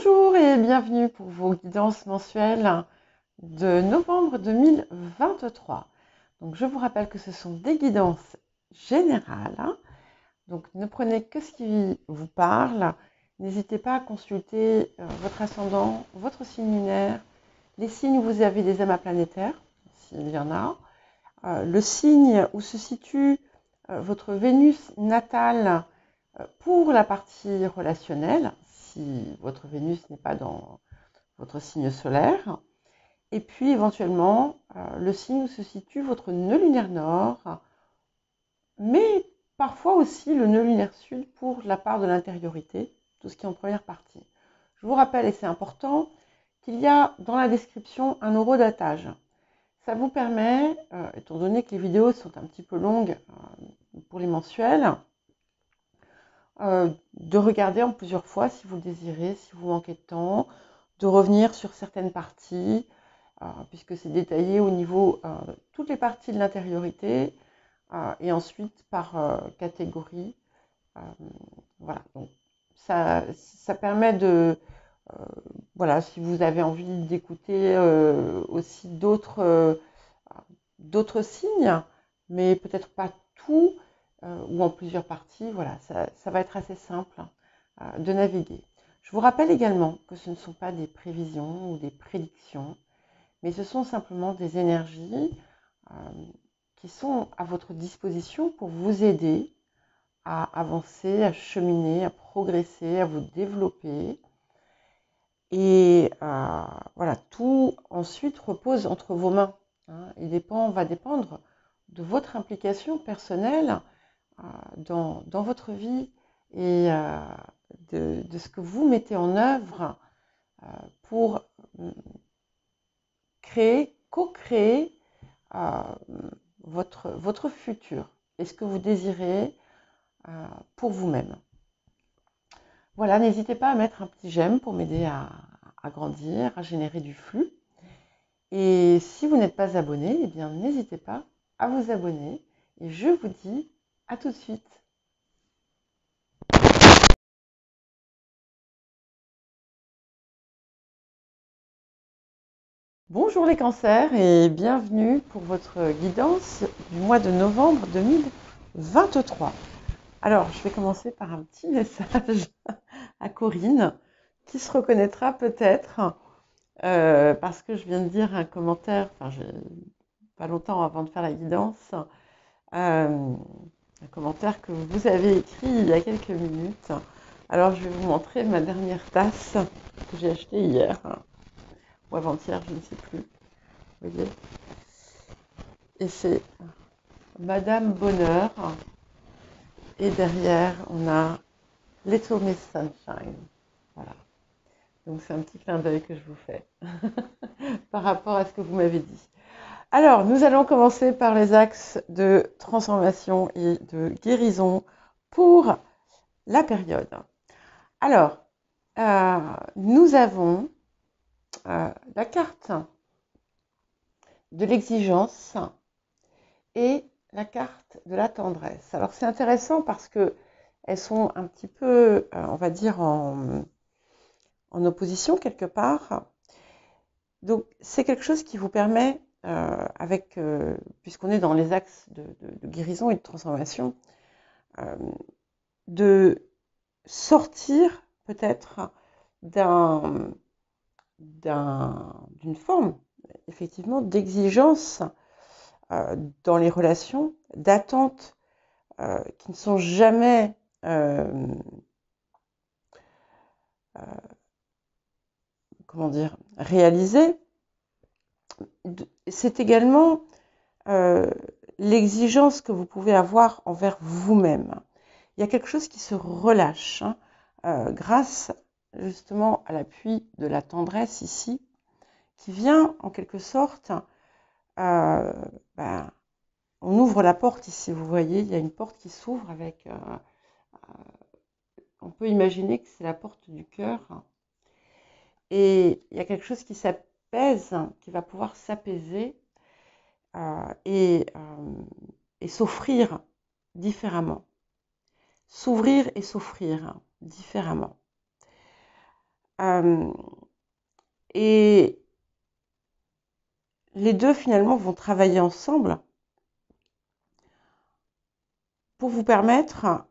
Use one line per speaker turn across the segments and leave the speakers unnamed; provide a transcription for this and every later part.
Bonjour et bienvenue pour vos guidances mensuelles de novembre 2023. Donc je vous rappelle que ce sont des guidances générales, donc ne prenez que ce qui vous parle. N'hésitez pas à consulter votre ascendant, votre signe lunaire, les signes où vous avez des amas planétaires, s'il y en a, le signe où se situe votre Vénus natale pour la partie relationnelle, si votre Vénus n'est pas dans votre signe solaire, et puis éventuellement le signe où se situe votre nœud lunaire nord, mais parfois aussi le nœud lunaire sud pour la part de l'intériorité, tout ce qui est en première partie. Je vous rappelle, et c'est important, qu'il y a dans la description un horodatage. Ça vous permet, étant donné que les vidéos sont un petit peu longues pour les mensuels, de regarder en plusieurs fois si vous le désirez, si vous manquez de temps, de revenir sur certaines parties, puisque c'est détaillé au niveau de toutes les parties de l'intériorité, et ensuite par catégorie. Voilà, donc ça permet de, voilà, si vous avez envie d'écouter aussi d'autres signes, mais peut-être pas tout, ou en plusieurs parties, voilà, ça va être assez simple de naviguer. Je vous rappelle également que ce ne sont pas des prévisions ou des prédictions, mais ce sont simplement des énergies qui sont à votre disposition pour vous aider à avancer, à cheminer, à progresser, à vous développer. Et voilà, tout ensuite repose entre vos mains. Il va dépendre de votre implication personnelle dans votre vie et de ce que vous mettez en œuvre pour co-créer votre futur et ce que vous désirez pour vous-même. Voilà, n'hésitez pas à mettre un petit j'aime pour m'aider à grandir, à générer du flux. Et si vous n'êtes pas abonné, eh bien n'hésitez pas à vous abonner. Et je vous dis à tout de suite. Bonjour les cancers et bienvenue pour votre guidance du mois de novembre 2023. Alors, je vais commencer par un petit message à Corinne qui se reconnaîtra peut-être parce que je viens de dire un commentaire, pas longtemps avant de faire la guidance, un commentaire que vous avez écrit il y a quelques minutes. Alors, je vais vous montrer ma dernière tasse que j'ai achetée hier, ou avant-hier, je ne sais plus. Vous voyez ? Et c'est Madame Bonheur. Et derrière, on a Little Miss Sunshine. Voilà. Donc, c'est un petit clin d'œil que je vous fais par rapport à ce que vous m'avez dit. Alors, nous allons commencer par les axes de transformation et de guérison pour la période. Alors, nous avons la carte de l'exigence et la carte de la tendresse. Alors, c'est intéressant parce que elles sont un petit peu, on va dire, en opposition quelque part. Donc, c'est quelque chose qui vous permet, puisqu'on est dans les axes de guérison et de transformation, de sortir peut-être d'une forme, effectivement, d'exigence dans les relations, d'attentes qui ne sont jamais réalisées. C'est également l'exigence que vous pouvez avoir envers vous-même. Il y a quelque chose qui se relâche grâce justement à l'appui de la tendresse ici, qui vient en quelque sorte, on ouvre la porte ici, vous voyez, il y a une porte qui s'ouvre avec, on peut imaginer que c'est la porte du cœur, et il y a quelque chose qui s'apaise, qui va pouvoir s'apaiser et s'offrir différemment. S'ouvrir et s'offrir différemment. Euh, et les deux finalement vont travailler ensemble pour vous permettre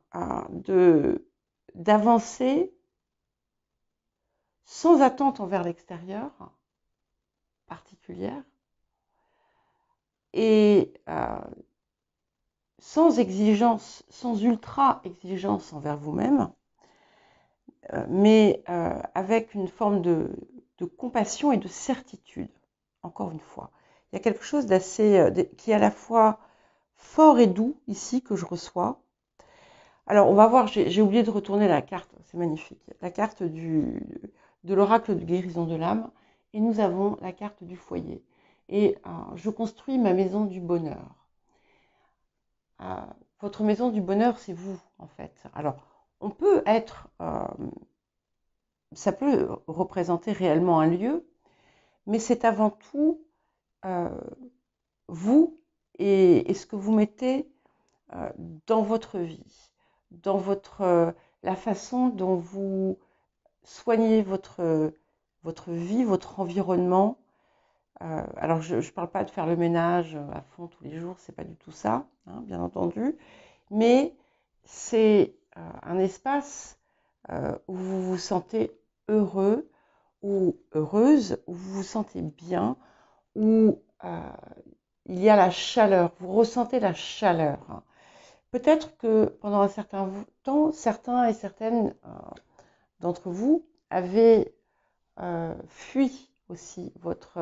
d'avancer sans attente envers l'extérieur particulière et sans exigence, sans ultra exigence envers vous-même, mais avec une forme de compassion et de certitude. Encore une fois, il y a quelque chose d'assez qui est à la fois fort et doux ici que je reçois. Alors, on va voir, j'ai oublié de retourner la carte, c'est magnifique. La carte de l'oracle de guérison de l'âme. Et nous avons la carte du foyer. Et je construis ma maison du bonheur. Votre maison du bonheur, c'est vous, en fait. Alors, on peut être, ça peut représenter réellement un lieu, mais c'est avant tout vous et ce que vous mettez dans votre vie, dans la façon dont vous soignez votre vie, votre environnement. Alors, je ne parle pas de faire le ménage à fond tous les jours, c'est pas du tout ça, hein, bien entendu, mais c'est un espace où vous vous sentez heureux ou heureuse, où vous vous sentez bien, où il y a la chaleur, vous ressentez la chaleur. Hein. Peut-être que pendant un certain temps, certains et certaines d'entre vous avaient fui aussi votre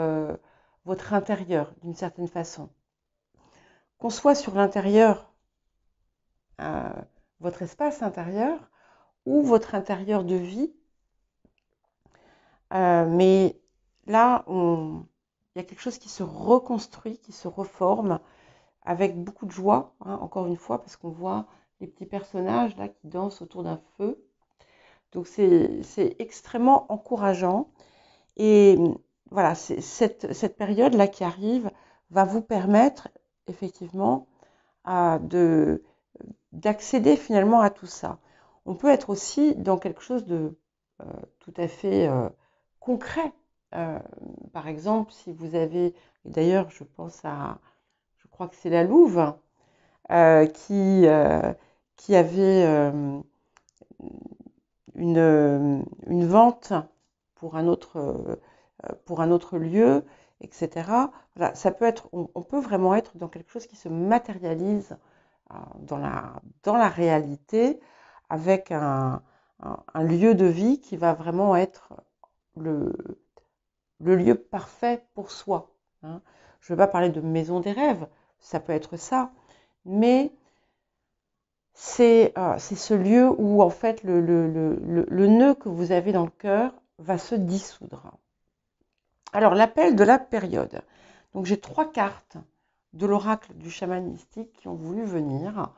intérieur d'une certaine façon. Qu'on soit sur l'intérieur, votre espace intérieur, ou votre intérieur de vie, mais là, il y a quelque chose qui se reconstruit, qui se reforme, avec beaucoup de joie, hein, encore une fois, parce qu'on voit les petits personnages là qui dansent autour d'un feu. Donc c'est extrêmement encourageant. Et voilà, cette période-là qui arrive va vous permettre effectivement d'accéder finalement à tout ça. On peut être aussi dans quelque chose de tout à fait concret. Par exemple, si vous avez, et d'ailleurs je pense je crois que c'est la Louve, qui avait une vente pour un autre lieu, etc. Voilà, ça peut être, on peut vraiment être dans quelque chose qui se matérialise dans la réalité, avec un lieu de vie qui va vraiment être le lieu parfait pour soi. Hein. Je ne veux pas parler de maison des rêves, ça peut être ça, mais c'est ce lieu où en fait le nœud que vous avez dans le cœur va se dissoudre. Alors l'appel de la période. Donc j'ai 3 cartes de l'oracle du chaman mystique qui ont voulu venir.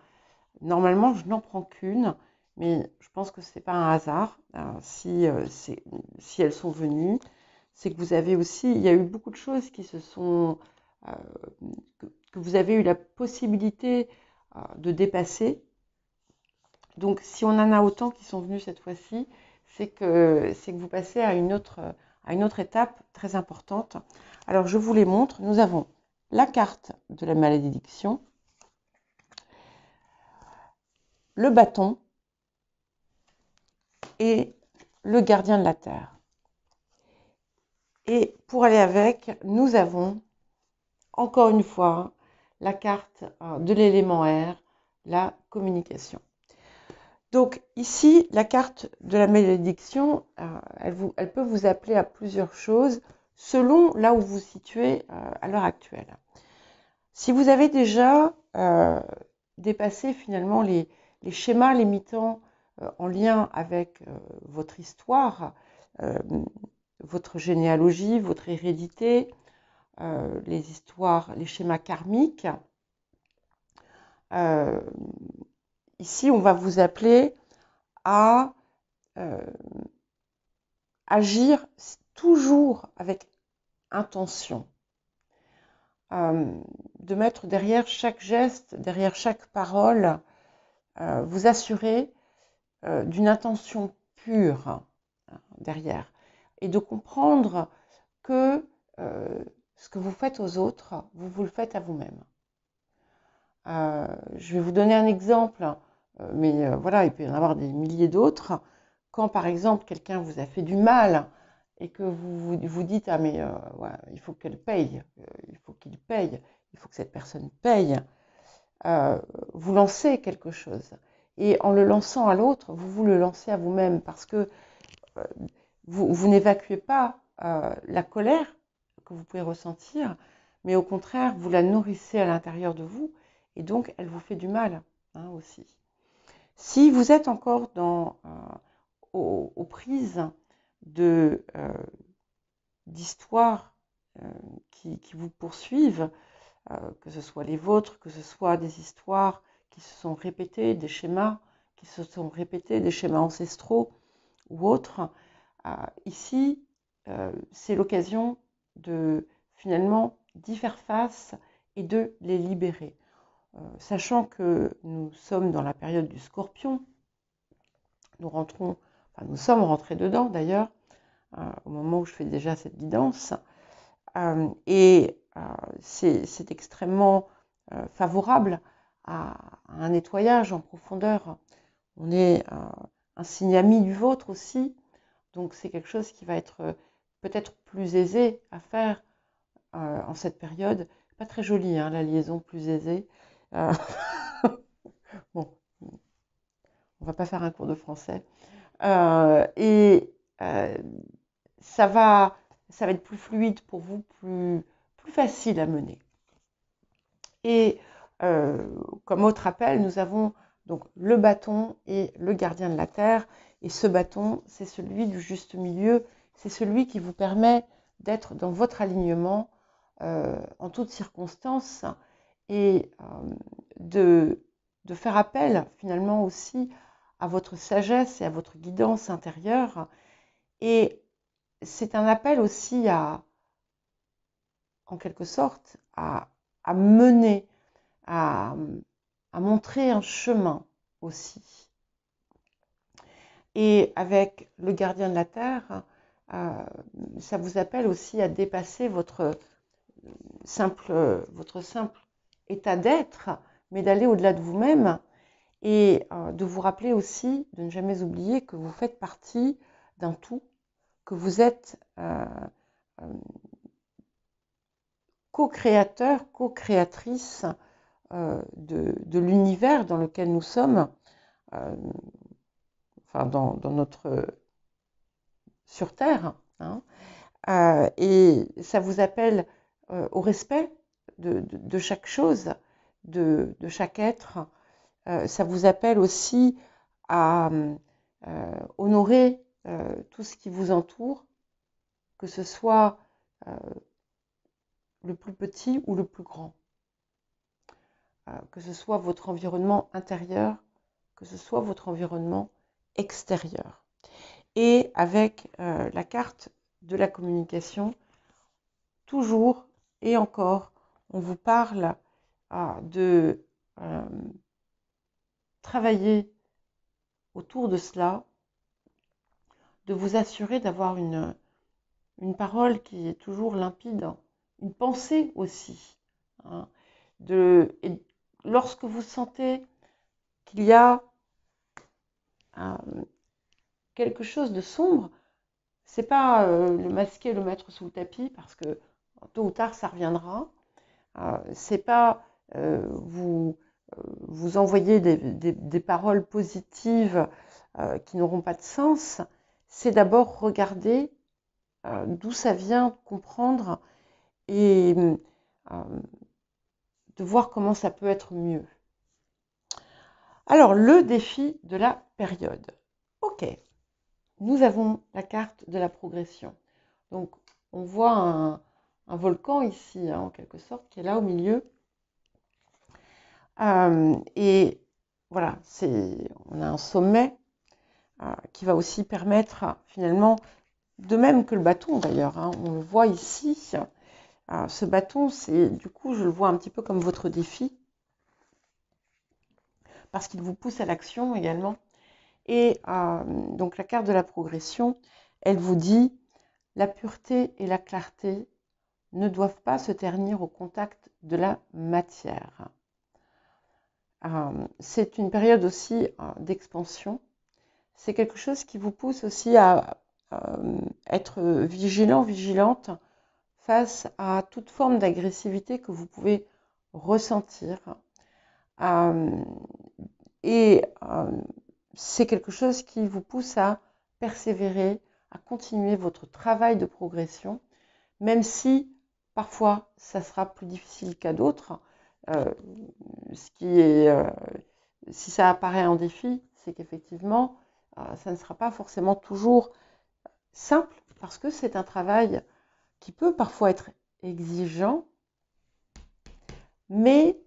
Normalement je n'en prends qu'une, mais je pense que ce n'est pas un hasard si elles sont venues. C'est que vous avez aussi, il y a eu beaucoup de choses qui se sont, que vous avez eu la possibilité de dépasser. Donc, si on en a autant qui sont venus cette fois-ci, c'est que vous passez à une autre étape très importante. Alors, je vous les montre. Nous avons la carte de la malédiction, le bâton et le gardien de la terre. Et pour aller avec, nous avons encore une fois la carte de l'élément air, la communication. Donc ici, la carte de la malédiction, elle peut vous appeler à plusieurs choses selon là où vous vous situez à l'heure actuelle. Si vous avez déjà dépassé finalement les schémas limitants en lien avec votre histoire, votre généalogie, votre hérédité, les histoires, les schémas karmiques, ici, on va vous appeler à agir toujours avec intention, de mettre derrière chaque geste, derrière chaque parole, vous assurer d'une intention pure derrière. et de comprendre que ce que vous faites aux autres, vous le faites à vous-même. Je vais vous donner un exemple, mais voilà, il peut y en avoir des milliers d'autres. Quand par exemple quelqu'un vous a fait du mal et que vous dites ah mais ouais, il faut qu'elle paye, il faut qu'il paye, il faut que cette personne paye, vous lancez quelque chose. Et en le lançant à l'autre, vous le lancez à vous-même parce que euh, vous n'évacuez pas la colère que vous pouvez ressentir, mais au contraire, vous la nourrissez à l'intérieur de vous et donc elle vous fait du mal aussi. Si vous êtes encore aux prises d'histoires qui vous poursuivent, que ce soit les vôtres, que ce soit des histoires qui se sont répétées, des schémas qui se sont répétés, des schémas ancestraux ou autres, ici, c'est l'occasion de finalement d'y faire face et de les libérer. Sachant que nous sommes dans la période du Scorpion, nous sommes rentrés dedans d'ailleurs, au moment où je fais déjà cette guidance, et c'est extrêmement favorable à un nettoyage en profondeur. On est un signe ami du vôtre aussi, donc c'est quelque chose qui va être peut-être plus aisé à faire en cette période. Pas très jolie, la liaison plus aisée. Bon, on va pas faire un cours de français. Et ça va être plus fluide pour vous, plus facile à mener. Et comme autre appel, nous avons donc le bâton et le gardien de la terre. Et ce bâton, c'est celui du juste milieu, c'est celui qui vous permet d'être dans votre alignement en toutes circonstances et de faire appel finalement aussi à votre sagesse et à votre guidance intérieure. Et c'est un appel aussi en quelque sorte, à mener, à montrer un chemin aussi. Et avec le gardien de la terre, ça vous appelle aussi à dépasser votre simple état d'être, mais d'aller au-delà de vous-même et de vous rappeler aussi, de ne jamais oublier que vous faites partie d'un tout, que vous êtes co-créateur, co-créatrice de l'univers dans lequel nous sommes, enfin dans notre sur Terre, et ça vous appelle au respect de chaque chose, de chaque être. Ça vous appelle aussi à honorer tout ce qui vous entoure, que ce soit le plus petit ou le plus grand, que ce soit votre environnement intérieur, que ce soit votre environnement extérieur. Et avec la carte de la communication, toujours et encore, on vous parle de travailler autour de cela, de vous assurer d'avoir une parole qui est toujours limpide, une pensée aussi. Et lorsque vous sentez qu'il y a quelque chose de sombre, c'est pas le masquer, le mettre sous le tapis parce que tôt ou tard ça reviendra. C'est pas vous envoyer des paroles positives qui n'auront pas de sens. C'est d'abord regarder d'où ça vient, comprendre et de voir comment ça peut être mieux. Alors, le défi de la période. Ok, nous avons la carte de la progression. Donc, on voit un volcan ici, en quelque sorte, qui est là au milieu. Et voilà, on a un sommet qui va aussi permettre finalement, de même que le bâton d'ailleurs, on le voit ici, ce bâton, du coup, je le vois un petit peu comme votre défi, parce qu'il vous pousse à l'action également. Et donc la carte de la progression, elle vous dit la pureté et la clarté ne doivent pas se ternir au contact de la matière. C'est une période aussi d'expansion. C'est quelque chose qui vous pousse aussi à être vigilant, vigilante face à toute forme d'agressivité que vous pouvez ressentir. Et c'est quelque chose qui vous pousse à persévérer, à continuer votre travail de progression, même si parfois ça sera plus difficile qu'à d'autres. Si ça apparaît en défi, c'est qu'effectivement, ça ne sera pas forcément toujours simple, parce que c'est un travail qui peut parfois être exigeant, mais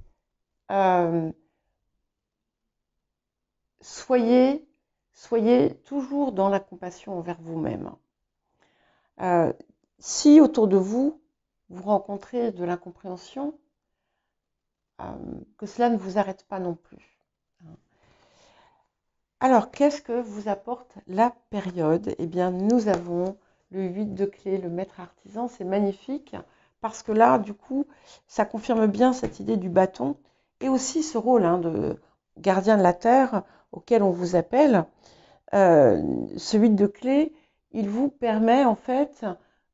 soyez toujours dans la compassion envers vous-même. Si autour de vous, vous rencontrez de l'incompréhension, que cela ne vous arrête pas non plus. Alors, qu'est-ce que vous apporte la période? Eh bien, nous avons le 8 de clé, le maître artisan, c'est magnifique, parce que là, du coup, ça confirme bien cette idée du bâton, et aussi ce rôle de gardien de la terre auquel on vous appelle. Ce 8 de clé, il vous permet en fait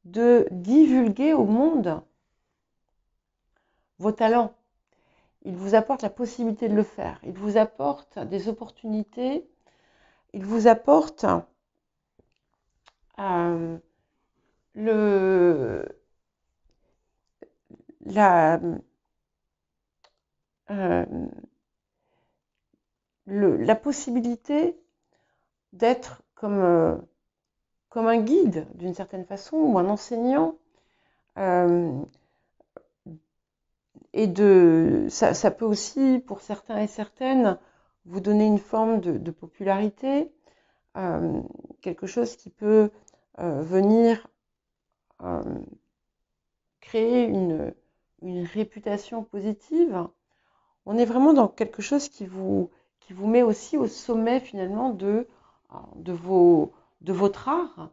de divulguer au monde vos talents. Il vous apporte la possibilité de le faire. Il vous apporte des opportunités. Il vous apporte la possibilité d'être comme un guide d'une certaine façon, ou un enseignant. Et ça peut aussi, pour certains et certaines, vous donner une forme de popularité, quelque chose qui peut venir créer une réputation positive. On est vraiment dans quelque chose qui vous met aussi au sommet finalement de votre art,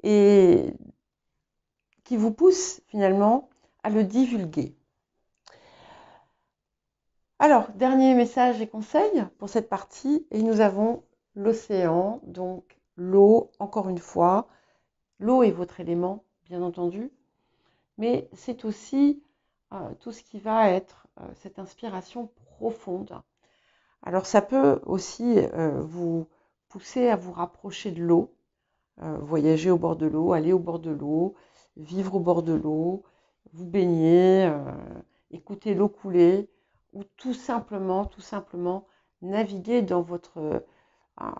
et qui vous pousse finalement à le divulguer. Alors, dernier message et conseil pour cette partie, et nous avons l'océan, donc l'eau, encore une fois. L'eau est votre élément, bien entendu, mais c'est aussi tout ce qui va être cette inspiration profonde. Alors, ça peut aussi vous pousser à vous rapprocher de l'eau, voyager au bord de l'eau, aller au bord de l'eau, vivre au bord de l'eau, vous baigner, écouter l'eau couler, ou tout simplement naviguer dans votre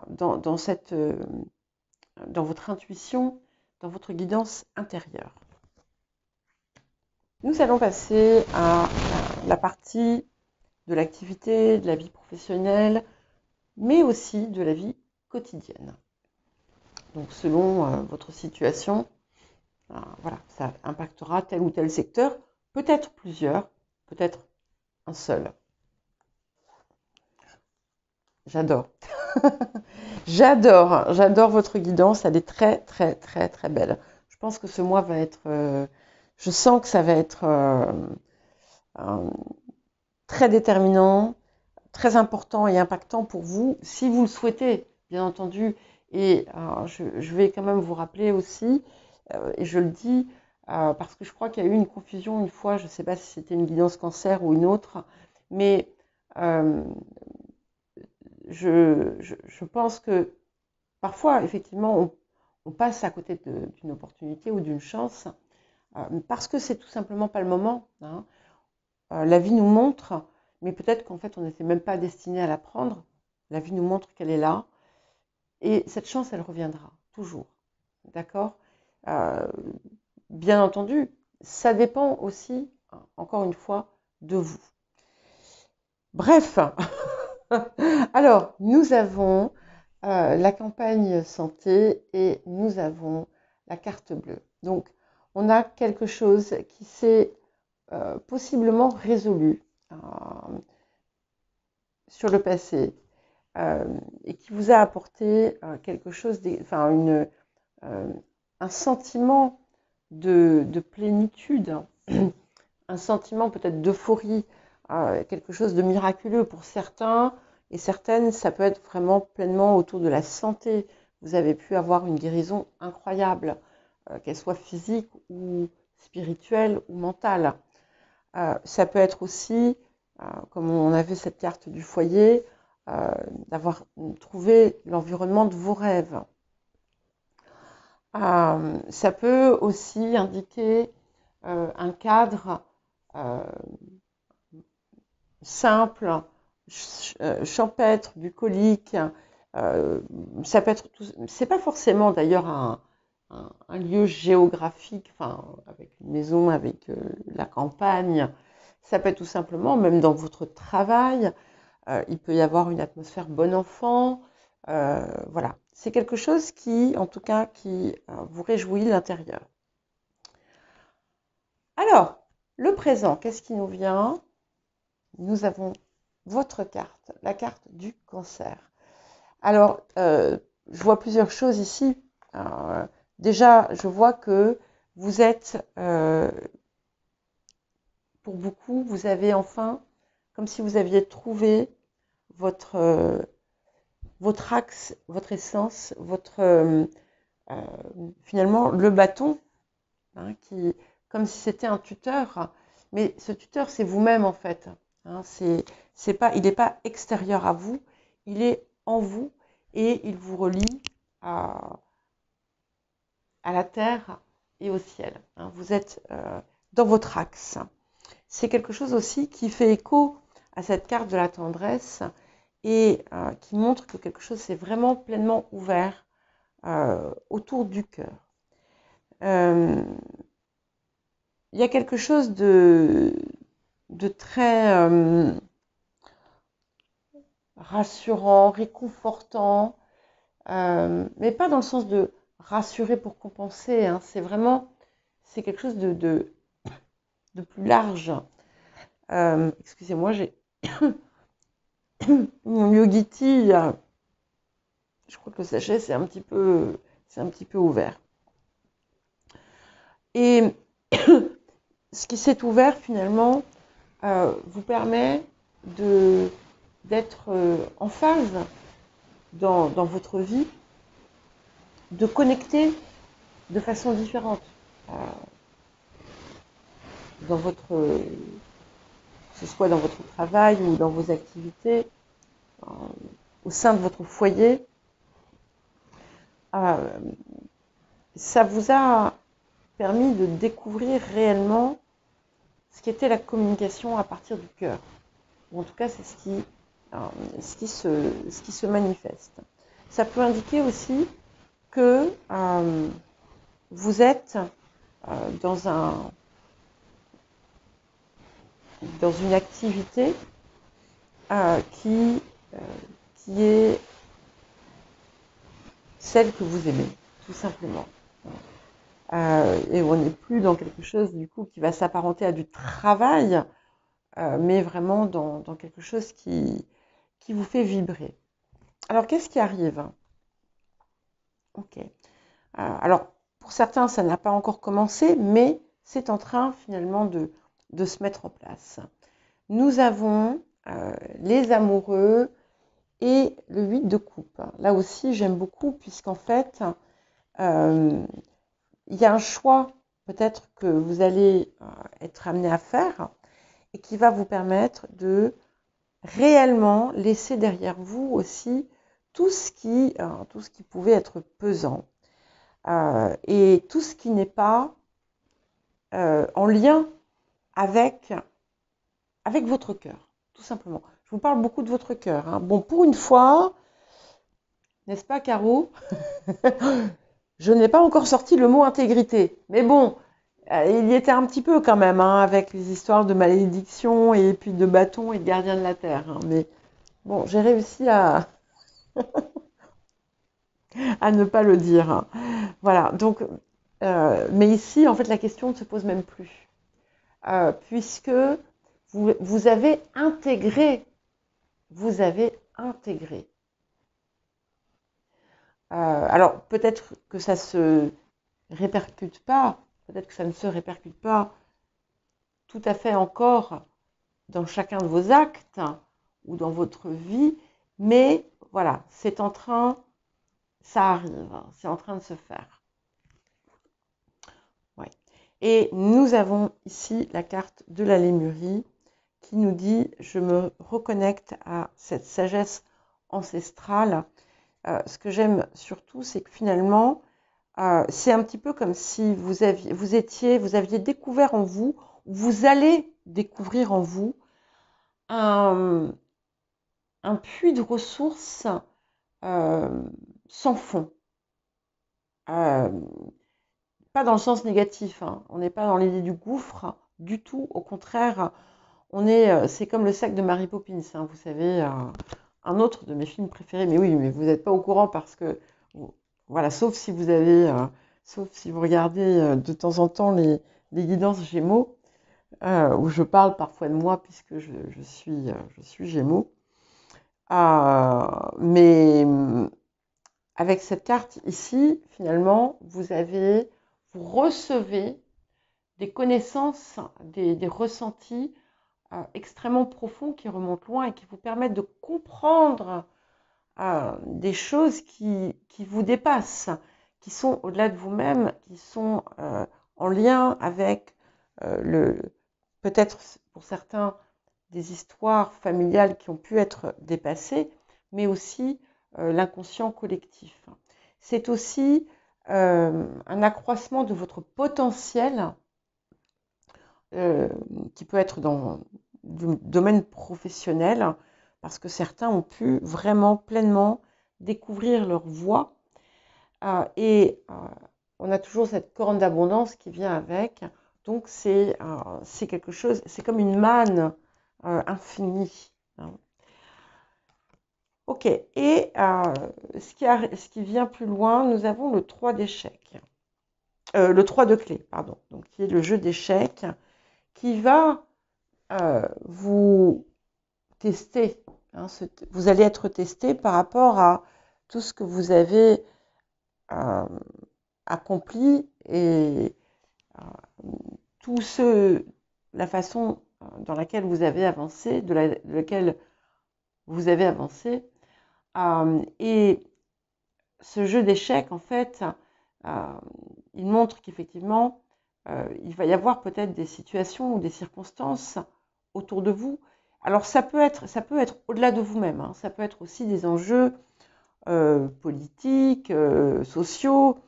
dans votre intuition, dans votre guidance intérieure. Nous allons passer à la partie de l'activité, de la vie professionnelle, mais aussi de la vie quotidienne. Donc selon votre situation, voilà, ça impactera tel ou tel secteur, peut-être plusieurs, peut-être un seul. J'adore. J'adore votre guidance, elle est très très très très belle. Je pense que ce mois va être, je sens que ça va être très déterminant, très important et impactant pour vous, si vous le souhaitez, bien entendu. Et je vais quand même vous rappeler aussi, et je le dis, parce que je crois qu'il y a eu une confusion une fois, je ne sais pas si c'était une guidance cancer ou une autre, mais je pense que parfois, effectivement, on passe à côté d'une opportunité ou d'une chance, parce que c'est tout simplement pas le moment. La vie nous montre, mais peut-être qu'en fait, on n'était même pas destiné à la prendre. La vie nous montre qu'elle est là. Et cette chance, elle reviendra, toujours. D'accord? Bien entendu, ça dépend aussi, encore une fois, de vous. Bref, alors, nous avons la campagne santé et nous avons la carte bleue. Donc, on a quelque chose qui s'est possiblement résolu sur le passé et qui vous a apporté quelque chose, un sentiment de plénitude, un sentiment peut-être d'euphorie, quelque chose de miraculeux pour certains et certaines, ça peut être vraiment pleinement autour de la santé. Vous avez pu avoir une guérison incroyable, qu'elle soit physique ou spirituelle ou mentale. Ça peut être aussi, comme on avait cette carte du foyer, d'avoir trouvé l'environnement de vos rêves. Ça peut aussi indiquer un cadre simple, champêtre, bucolique. Ça peut être c'est pas forcément d'ailleurs un lieu géographique, enfin avec une maison, avec la campagne. Ça peut être tout simplement, même dans votre travail, il peut y avoir une atmosphère bon enfant. Voilà, c'est quelque chose qui, en tout cas, qui vous réjouit l'intérieur. Alors, le présent, qu'est-ce qui nous vient? Nous avons votre carte, la carte du cancer. Alors, je vois plusieurs choses ici. Déjà, je vois que vous êtes, pour beaucoup, vous avez enfin, comme si vous aviez trouvé votre axe, votre essence, finalement, le bâton, hein, comme si c'était un tuteur. Mais ce tuteur, c'est vous-même en fait. Hein, il n'est pas extérieur à vous, il est en vous et il vous relie à la terre et au ciel. Hein, vous êtes dans votre axe. C'est quelque chose aussi qui fait écho à cette carte de la tendresse et qui montre que quelque chose s'est vraiment pleinement ouvert autour du cœur. Il y a quelque chose de très rassurant, réconfortant, mais pas dans le sens de rassurer pour compenser. Hein, c'est quelque chose de plus large. Excusez-moi, j'ai mon Yogiti. Je crois que le sachet c'est un petit peu ouvert. Et ce qui s'est ouvert finalement vous permet d'être en phase dans votre vie, de connecter de façon différente dans votre, que ce soit dans votre travail ou dans vos activités, au sein de votre foyer. Ça vous a permis de découvrir réellement ce qu'était la communication à partir du cœur. Ou en tout cas, c'est ce qui se manifeste. Ça peut indiquer aussi que vous êtes dans une activité qui est celle que vous aimez, tout simplement. Et on n'est plus dans quelque chose du coup qui va s'apparenter à du travail, mais vraiment dans quelque chose qui vous fait vibrer. Alors qu'est-ce qui arrive? Ok. Alors pour certains ça n'a pas encore commencé, mais c'est en train finalement de se mettre en place. Nous avons les amoureux et le 8 de coupe. Là aussi j'aime beaucoup puisqu'en fait il y a un choix peut-être que vous allez être amené à faire et qui va vous permettre de réellement laisser derrière vous aussi tout ce qui pouvait être pesant et tout ce qui n'est pas en lien avec votre cœur, tout simplement. Je vous parle beaucoup de votre cœur. Hein. Bon, pour une fois, n'est-ce pas, Caro? Je n'ai pas encore sorti le mot intégrité, mais bon, il y était un petit peu quand même, hein, avec les histoires de malédiction et puis de bâton et de gardien de la terre. Hein, mais bon, j'ai réussi à ne pas le dire. Hein. Voilà, donc, mais ici, en fait, la question ne se pose même plus, puisque vous avez intégré. Alors, peut-être que ça se répercute pas, peut-être que ça ne se répercute pas tout à fait encore dans chacun de vos actes ou dans votre vie, mais voilà, c'est en train, ça arrive, c'est en train de se faire. Ouais. Et nous avons ici la carte de la Lémurie qui nous dit « Je me reconnecte à cette sagesse ancestrale ». Ce que j'aime surtout, c'est que finalement, c'est un petit peu comme si vous aviez découvert en vous, vous allez découvrir en vous un puits de ressources sans fond. Pas dans le sens négatif, hein. On n'est pas dans l'idée du gouffre du tout, au contraire, c'est comme le sac de Mary Poppins, hein, vous savez, un autre de mes films préférés, mais oui, mais vous n'êtes pas au courant parce que, voilà, sauf si vous regardez de temps en temps les guidances Gémeaux, où je parle parfois de moi puisque je suis Gémeaux. Mais avec cette carte ici, finalement, vous recevez des connaissances, des ressentis extrêmement profonds qui remontent loin et qui vous permettent de comprendre des choses qui vous dépassent, qui sont au-delà de vous-même, qui sont en lien avec peut-être pour certains, des histoires familiales qui ont pu être dépassées, mais aussi l'inconscient collectif. C'est aussi un accroissement de votre potentiel qui peut être dans du domaine professionnel, parce que certains ont pu vraiment pleinement découvrir leur voie. Et on a toujours cette corne d'abondance qui vient avec. Donc c'est quelque chose, c'est comme une manne infinie. Hein. Ok, et ce qui vient plus loin, nous avons le 3 d'échecs. Le 3 de clés, pardon. Donc qui est le jeu d'échecs, qui va vous tester. Hein, vous allez être testé par rapport à tout ce que vous avez accompli et la façon dans laquelle vous avez avancé, de laquelle vous avez avancé. Et ce jeu d'échecs, en fait, il montre qu'effectivement, il va y avoir peut-être des situations ou des circonstances autour de vous. Alors ça peut être au-delà de vous-même, hein. Ça peut être aussi des enjeux politiques, sociaux.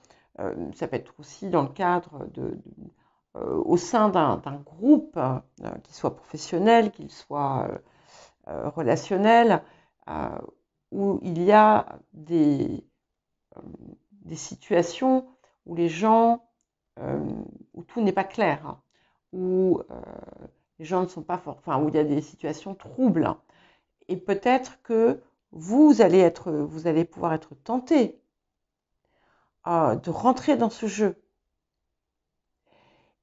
Ça peut être aussi dans le cadre au sein d'un groupe, qu'il soit professionnel, qu'il soit relationnel, où il y a des situations où les gens, où tout n'est pas clair, hein, où les gens ne sont pas forts, enfin où il y a des situations troubles. Hein. Et peut-être que vous allez pouvoir être tenté de rentrer dans ce jeu.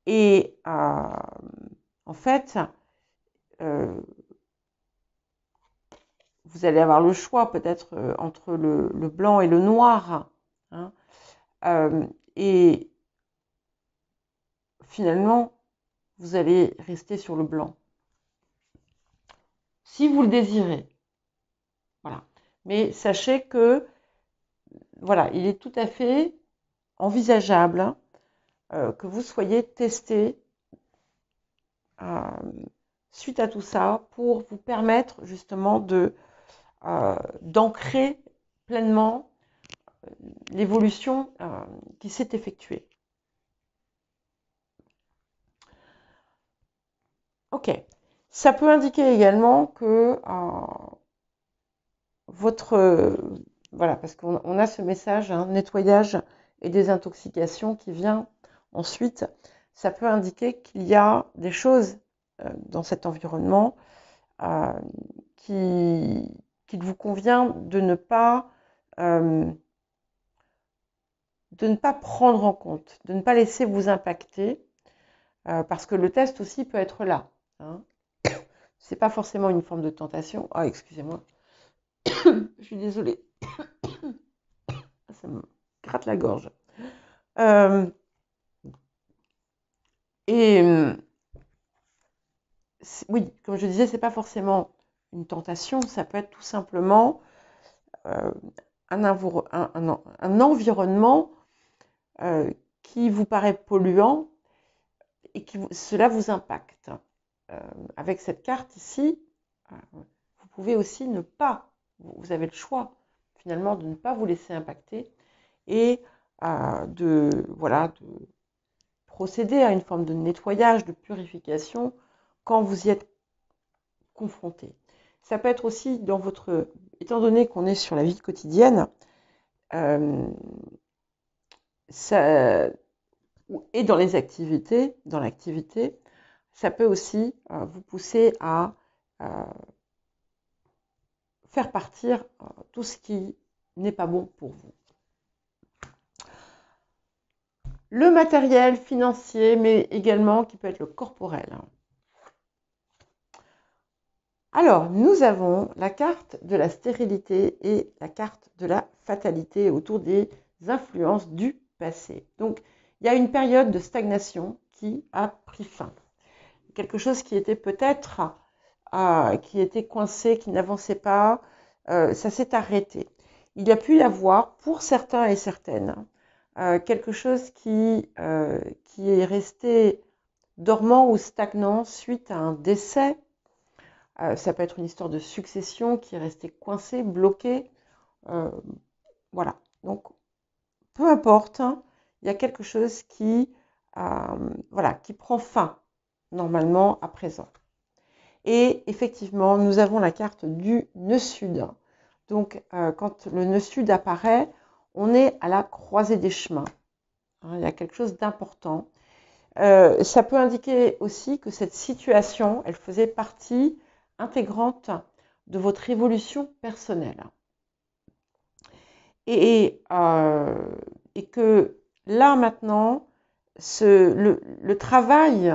Et en fait, vous allez avoir le choix peut-être entre le blanc et le noir. Hein, et finalement, vous allez rester sur le blanc. Si vous le désirez. Voilà. Mais sachez que, voilà, il est tout à fait envisageable que vous soyez testé suite à tout ça pour vous permettre justement d'ancrer pleinement l'évolution qui s'est effectuée. Ok. Ça peut indiquer également que voilà, parce qu'on a ce message, hein, nettoyage et désintoxication qui vient ensuite. Ça peut indiquer qu'il y a des choses dans cet environnement qu'il vous convient de ne pas prendre en compte, de ne pas laisser vous impacter, parce que le test aussi peut être là. Hein. C'est pas forcément une forme de tentation. Ah, excusez-moi. Je suis désolée. Ça me gratte la gorge. Et oui, comme je disais, c'est pas forcément une tentation, ça peut être tout simplement un environnement qui vous paraît polluant et cela vous impacte. Avec cette carte ici, vous pouvez aussi ne pas, vous avez le choix finalement de ne pas vous laisser impacter et de procéder à une forme de nettoyage, de purification quand vous y êtes confronté. Ça peut être aussi dans votre, étant donné qu'on est sur la vie quotidienne, et dans les activités, dans l'activité, ça peut aussi vous pousser à faire partir tout ce qui n'est pas bon pour vous. Le matériel financier, mais également qui peut être le corporel. Alors, nous avons la carte de la stérilité et la carte de la fatalité autour des influences du passé. Donc, il y a une période de stagnation qui a pris fin. Quelque chose qui était peut-être, qui était coincé, qui n'avançait pas, ça s'est arrêté. Il y a pu y avoir, pour certains et certaines, quelque chose qui est resté dormant ou stagnant suite à un décès. Ça peut être une histoire de succession qui est restée coincée, bloquée. Voilà. Donc, peu importe, hein, il y a quelque chose qui prend fin, normalement, à présent. Et effectivement, nous avons la carte du nœud sud. Donc, quand le nœud sud apparaît, on est à la croisée des chemins. Hein, il y a quelque chose d'important. Ça peut indiquer aussi que cette situation, elle faisait partie intégrante de votre évolution personnelle. Et que là, maintenant, le travail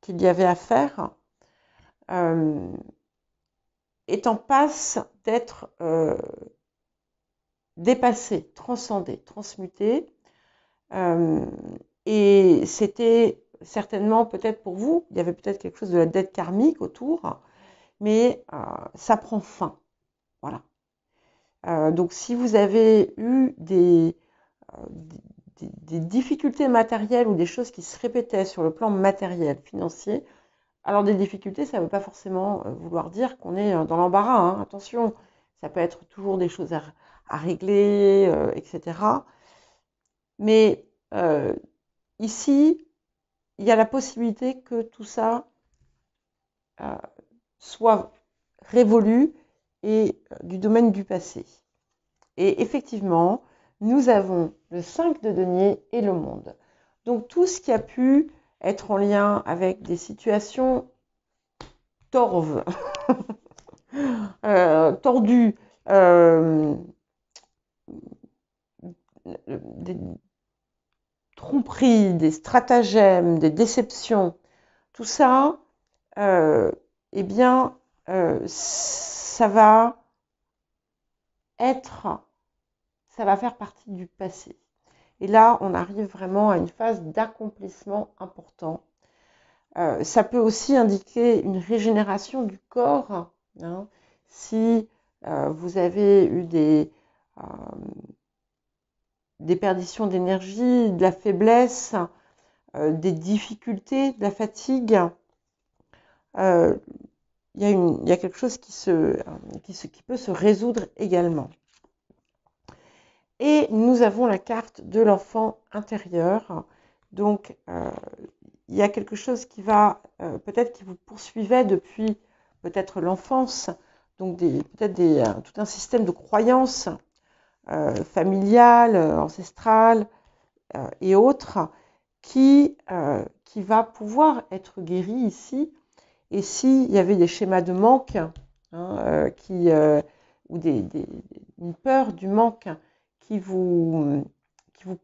qu'il y avait à faire est en passe d'être dépassé, transcendé, transmuté. Et c'était certainement, peut-être pour vous, il y avait peut-être quelque chose de la dette karmique autour, mais ça prend fin. Voilà. Donc, si vous avez eu des difficultés matérielles ou des choses qui se répétaient sur le plan matériel, financier, alors des difficultés, ça ne veut pas forcément vouloir dire qu'on est dans l'embarras. Hein. Attention, ça peut être toujours des choses à régler, etc. Mais ici, il y a la possibilité que tout ça soit révolu et du domaine du passé. Et effectivement, nous avons le 5 de denier et le monde. Donc tout ce qui a pu être en lien avec des situations tordues, des tromperies, des stratagèmes, des déceptions, tout ça, eh bien, ça va faire partie du passé. Et là, on arrive vraiment à une phase d'accomplissement important. Ça peut aussi indiquer une régénération du corps. Hein, si vous avez eu des perditions d'énergie, de la faiblesse, des difficultés, de la fatigue, il y a quelque chose qui peut se résoudre également. Et nous avons la carte de l'enfant intérieur. Donc, il y a quelque chose qui va, peut-être qui vous poursuivait depuis peut-être l'enfance, donc peut-être tout un système de croyances familiales, ancestrales et autres, qui va pouvoir être guéri ici. Et s'il y avait des schémas de manque, hein, ou une peur du manque qui vous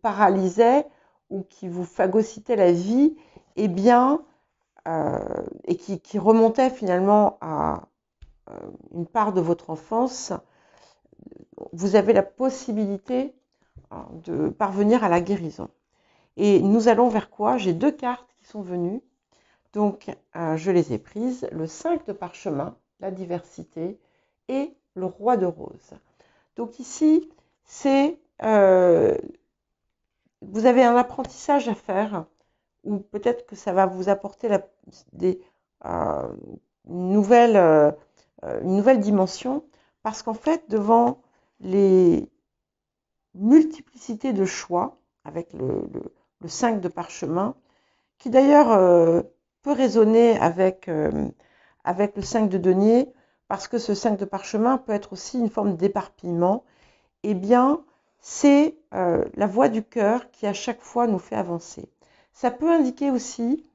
paralysait ou qui vous phagocytait la vie, eh bien, et qui remontait finalement à une part de votre enfance, vous avez la possibilité de parvenir à la guérison. Et nous allons vers quoi? J'ai deux cartes qui sont venues. Donc, je les ai prises. Le 5 de parchemin, la diversité, et le roi de rose. Donc ici, c'est vous avez un apprentissage à faire, ou peut-être que ça va vous apporter euh, une nouvelle dimension, parce qu'en fait, devant les multiplicités de choix, avec le 5 de parchemin, qui d'ailleurs peut résonner avec le 5 de denier, parce que ce 5 de parchemin peut être aussi une forme d'éparpillement, eh bien, c'est la voix du cœur qui à chaque fois nous fait avancer. Ça peut indiquer aussi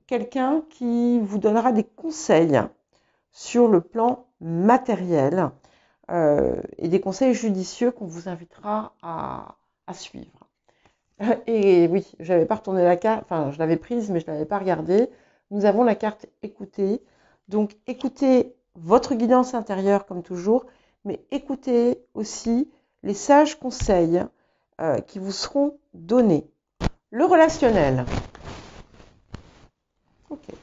quelqu'un qui vous donnera des conseils sur le plan matériel et des conseils judicieux qu'on vous invitera à suivre. Et oui, je n'avais pas retourné la carte, enfin je l'avais prise mais je ne l'avais pas regardée. Nous avons la carte écoutez. Donc écoutez votre guidance intérieure comme toujours, mais écoutez aussi les sages conseils qui vous seront donnés. Le relationnel. Okay.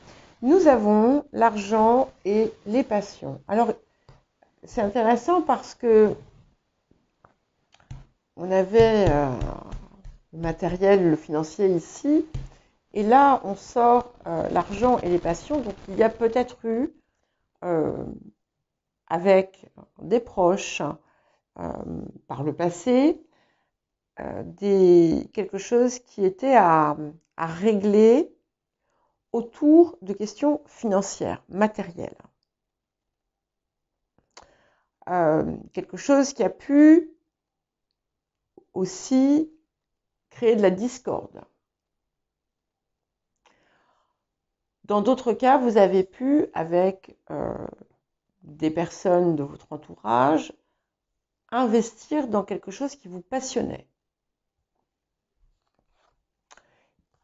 Nous avons l'argent et les passions. Alors c'est intéressant parce que on avait le matériel, le financier ici, et là on sort l'argent et les passions. Donc il y a peut-être eu avec des proches par le passé quelque chose qui était à régler autour de questions financières, matérielles. Quelque chose qui a pu aussi créer de la discorde. Dans d'autres cas, vous avez pu, avec des personnes de votre entourage, investir dans quelque chose qui vous passionnait.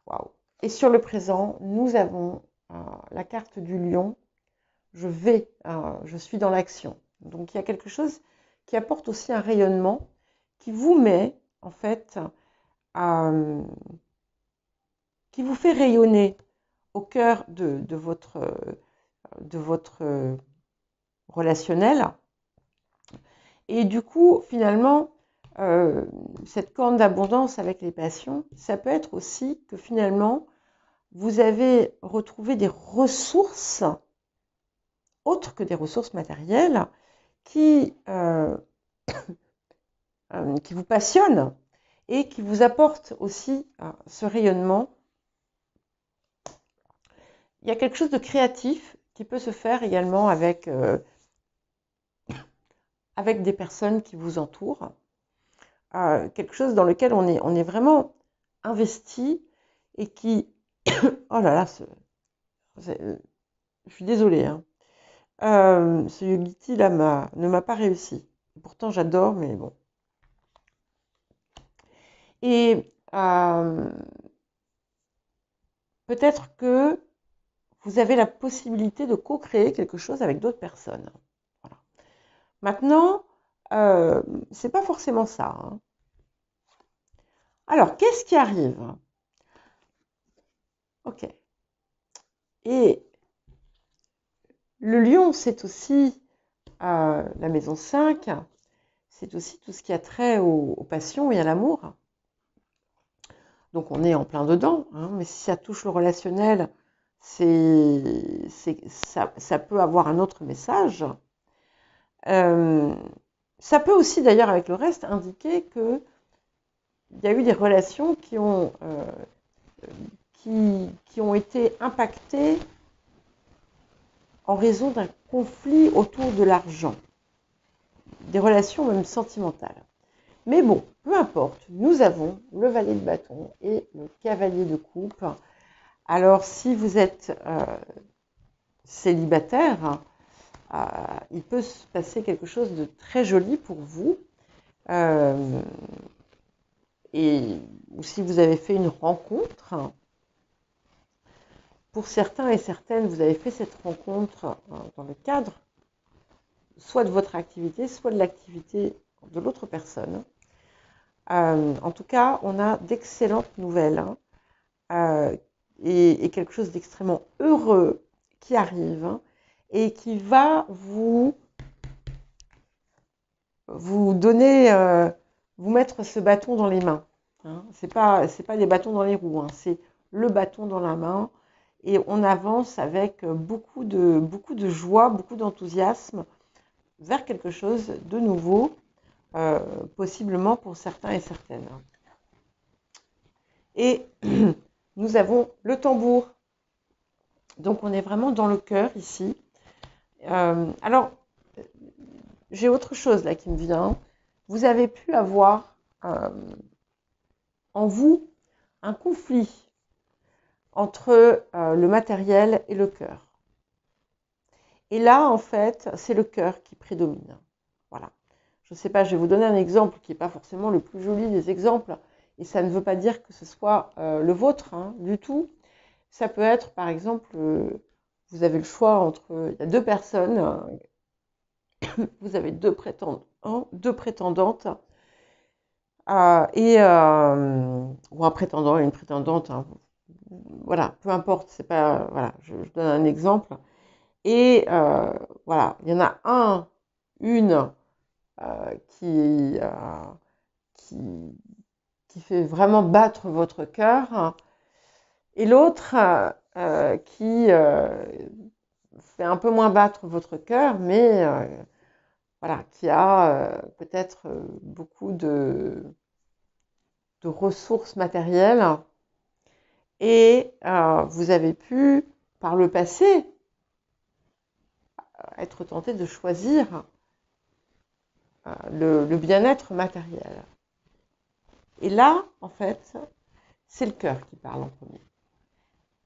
Waouh! Et sur le présent, nous avons la carte du lion. Je suis dans l'action. Donc il y a quelque chose qui apporte aussi un rayonnement, qui vous met en fait, qui vous fait rayonner au cœur de votre relationnel. Et du coup, finalement, cette corne d'abondance avec les passions, ça peut être aussi que finalement, vous avez retrouvé des ressources autres que des ressources matérielles qui vous passionnent et qui vous apportent aussi ce rayonnement. Il y a quelque chose de créatif qui peut se faire également avec des personnes qui vous entourent. Quelque chose dans lequel on est vraiment investi et qui... oh là là, je suis désolée. Hein. Ce Yogiti là ne m'a pas réussi. Pourtant j'adore, mais bon. Et peut-être que vous avez la possibilité de co-créer quelque chose avec d'autres personnes. Voilà. Maintenant, c'est pas forcément ça. Hein. Alors, qu'est-ce qui arrive? Ok. Et le lion, c'est aussi la maison 5, c'est aussi tout ce qui a trait aux passions et à l'amour. Donc on est en plein dedans, hein, mais si ça touche le relationnel, ça peut avoir un autre message. Ça peut aussi d'ailleurs avec le reste indiquer qu'il y a eu des relations qui ont été impactées en raison d'un conflit autour de l'argent, des relations même sentimentales. Mais bon, peu importe, nous avons le valet de bâton et le cavalier de coupe. Alors si vous êtes célibataire, il peut se passer quelque chose de très joli pour vous. Ou si vous avez fait une rencontre, pour certains et certaines, vous avez fait cette rencontre dans le cadre soit de votre activité, soit de l'activité de l'autre personne. En tout cas, on a d'excellentes nouvelles. Hein. euh, et quelque chose d'extrêmement heureux qui arrive, hein, et qui va vous donner, vous mettre ce bâton dans les mains. Hein. C'est pas des bâtons dans les roues, hein, c'est le bâton dans la main. Et on avance avec beaucoup de joie, beaucoup d'enthousiasme vers quelque chose de nouveau, possiblement pour certains et certaines. Et nous avons le tambour. Donc on est vraiment dans le cœur ici. Alors, j'ai autre chose là qui me vient. Vous avez pu avoir en vous un conflit entre le matériel et le cœur. Et là, en fait, c'est le cœur qui prédomine. Voilà. Je ne sais pas, je vais vous donner un exemple qui n'est pas forcément le plus joli des exemples, et ça ne veut pas dire que ce soit le vôtre, hein, du tout. Ça peut être, par exemple, vous avez le choix entre, il y a deux personnes, vous avez deux prétendantes, ou un prétendant et une prétendante, hein, voilà, peu importe, c'est pas, voilà, je donne un exemple. Et voilà, il y en a une qui, qui fait vraiment battre votre cœur, et l'autre qui fait un peu moins battre votre cœur, mais voilà, qui a peut-être beaucoup de ressources matérielles. Et vous avez pu, par le passé, être tenté de choisir le bien-être matériel. Et là, en fait, c'est le cœur qui parle en premier.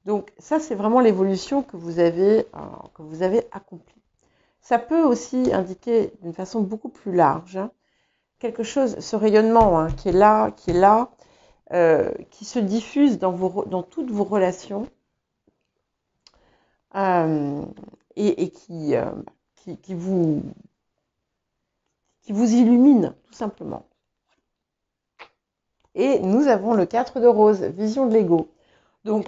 Donc ça, c'est vraiment l'évolution que vous avez accomplie. Ça peut aussi indiquer d'une façon beaucoup plus large, hein, quelque chose, ce rayonnement, hein, qui est là, qui se diffuse dans toutes vos relations, et qui vous illumine, tout simplement. Et nous avons le 4 de rose, vision de l'ego. Donc,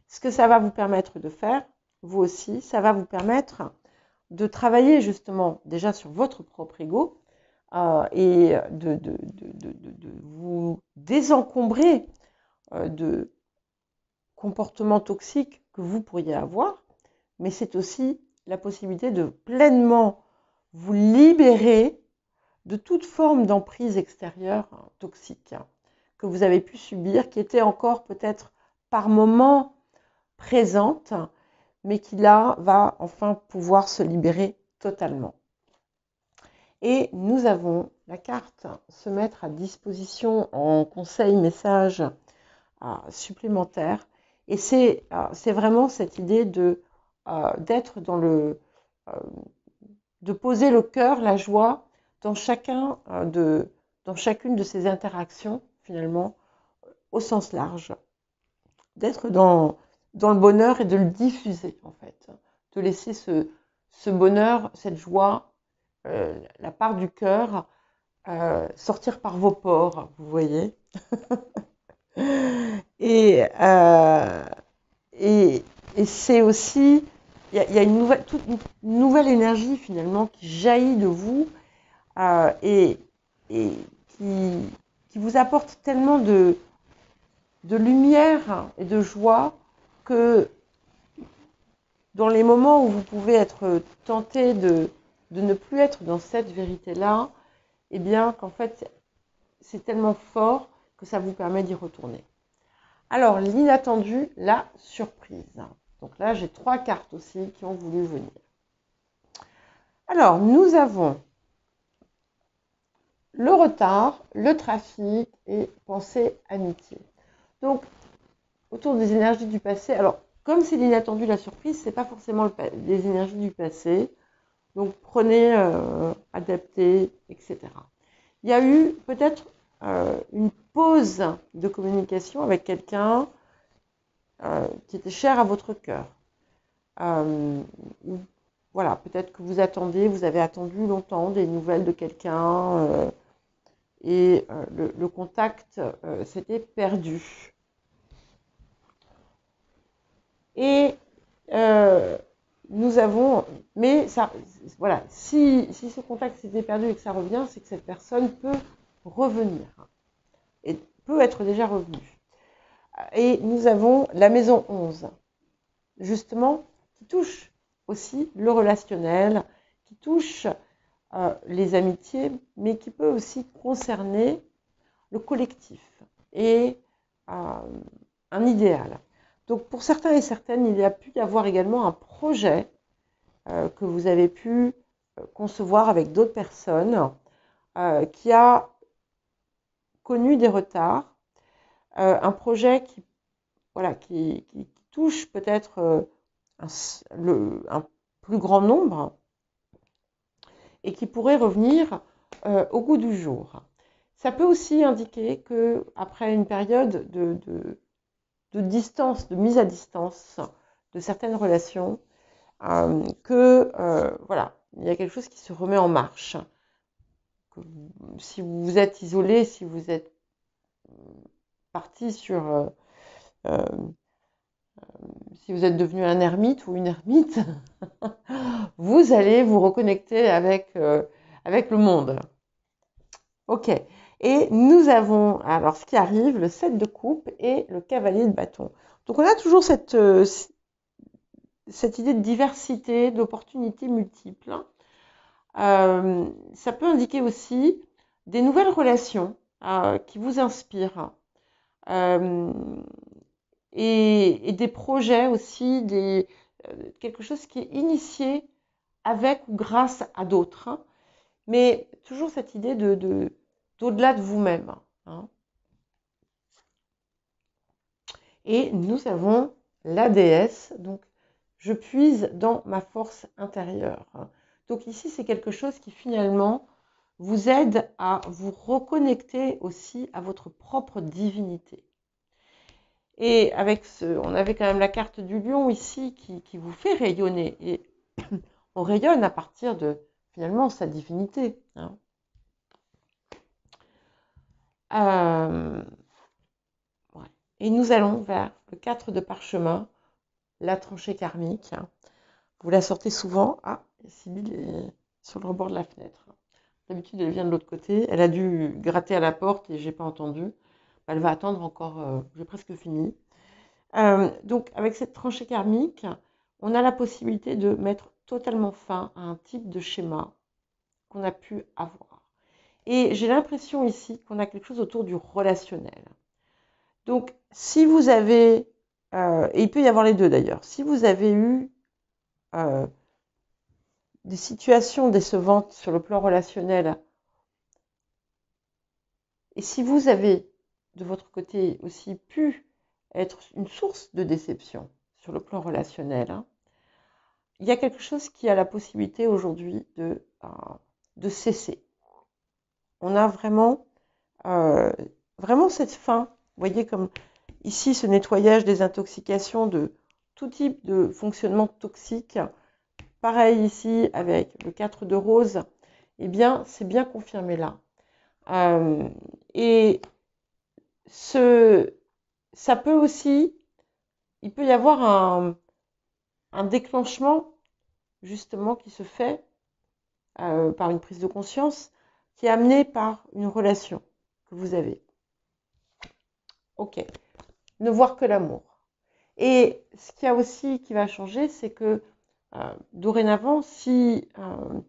ce que ça va vous permettre de faire, vous aussi, ça va vous permettre de travailler justement déjà sur votre propre ego, et de vous désencombrer de comportements toxiques que vous pourriez avoir, mais c'est aussi la possibilité de pleinement vous libérer de toute forme d'emprise extérieure toxique que vous avez pu subir, qui était encore peut-être par moments présente, mais qui là va enfin pouvoir se libérer totalement. Et nous avons la carte se mettre à disposition en conseil, message supplémentaire. Et c'est vraiment cette idée d'être dans de poser le cœur, la joie dans chacune de ces interactions, finalement, au sens large. D'être dans le bonheur et de le diffuser, en fait. De laisser ce bonheur, cette joie, la part du cœur, sortir par vos pores, vous voyez. et, et c'est aussi, il y a une nouvelle énergie finalement qui jaillit de vous, et qui vous apporte tellement de lumière et de joie que dans les moments où vous pouvez être tenté de ne plus être dans cette vérité-là, eh bien qu'en fait c'est tellement fort que ça vous permet d'y retourner. Alors l'inattendu, la surprise. Donc là j'ai 3 cartes aussi qui ont voulu venir. Alors nous avons le retard, le trafic et pensée amitié. Donc autour des énergies du passé, alors comme c'est l'inattendu, la surprise, c'est pas forcément des énergies du passé. Donc prenez, adaptez, etc. Il y a eu peut-être une pause de communication avec quelqu'un qui était cher à votre cœur. Voilà, peut-être que vous avez attendu longtemps des nouvelles de quelqu'un, et le contact s'était perdu. Et nous avons, mais ça, voilà, si ce contact s'était perdu et que ça revient, c'est que cette personne peut revenir et peut être déjà revenue. Et nous avons la maison 11, justement, qui touche aussi le relationnel, qui touche les amitiés, mais qui peut aussi concerner le collectif et un idéal. Donc pour certains et certaines, il y a pu y avoir également un projet que vous avez pu concevoir avec d'autres personnes qui a connu des retards, un projet qui, voilà, qui touche peut-être un plus grand nombre et qui pourrait revenir au goût du jour. Ça peut aussi indiquer que après une période de distance, de mise à distance de certaines relations, voilà, il y a quelque chose qui se remet en marche. Que si vous vous êtes isolé, si vous êtes parti sur, si vous êtes devenu un ermite ou une ermite, vous allez vous reconnecter avec le monde. Ok. Et nous avons, alors ce qui arrive, le 7 de coupe et le cavalier de bâton. Donc on a toujours cette idée de diversité, d'opportunités multiples. Ça peut indiquer aussi des nouvelles relations qui vous inspirent et des projets aussi, quelque chose qui est initié avec ou grâce à d'autres, mais toujours cette idée d'au-delà de vous-même. Et nous avons la déesse, donc je puise dans ma force intérieure. Donc ici, c'est quelque chose qui finalement vous aide à vous reconnecter aussi à votre propre divinité. Et avec on avait quand même la carte du lion ici qui vous fait rayonner. Et on rayonne à partir de finalement sa divinité. Ouais. Et nous allons vers le 4 de parchemin, la tranchée karmique. Vous la sortez souvent. Ah, Sybille est sur le rebord de la fenêtre. D'habitude, elle vient de l'autre côté. Elle a dû gratter à la porte et j'ai pas entendu. Elle va attendre encore. J'ai presque fini. Donc, avec cette tranchée karmique, on a la possibilité de mettre totalement fin à un type de schéma qu'on a pu avoir. Et j'ai l'impression ici qu'on a quelque chose autour du relationnel. Donc, si vous avez, et il peut y avoir les deux d'ailleurs, si vous avez eu des situations décevantes sur le plan relationnel, et si vous avez de votre côté aussi pu être une source de déception sur le plan relationnel, il y a quelque chose qui a la possibilité aujourd'hui de cesser. On a vraiment, vraiment cette fin, vous voyez comme ici ce nettoyage des intoxications de tout type de fonctionnement toxique. Pareil ici avec le 4 de rose, eh bien c'est bien confirmé là. Et ça peut aussi, il peut y avoir un déclenchement justement qui se fait par une prise de conscience qui est amenée par une relation que vous avez. Ok, ne voir que l'amour. Et ce qu'il y a aussi qui va changer, c'est que dorénavant, si on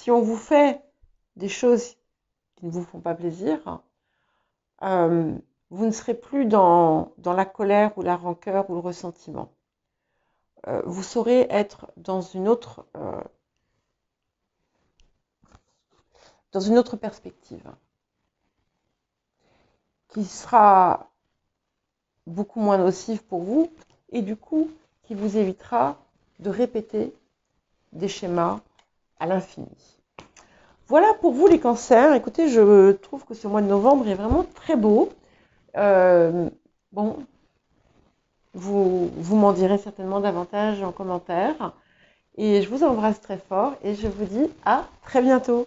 vous fait des choses qui ne vous font pas plaisir, vous ne serez plus dans la colère ou la rancœur ou le ressentiment. Vous saurez être dans une autre perspective qui sera beaucoup moins nocive pour vous et du coup qui vous évitera de répéter des schémas à l'infini. Voilà pour vous les cancers. Écoutez, je trouve que ce mois de novembre est vraiment très beau. Bon, vous m'en direz certainement davantage en commentaire. Et je vous embrasse très fort et je vous dis à très bientôt.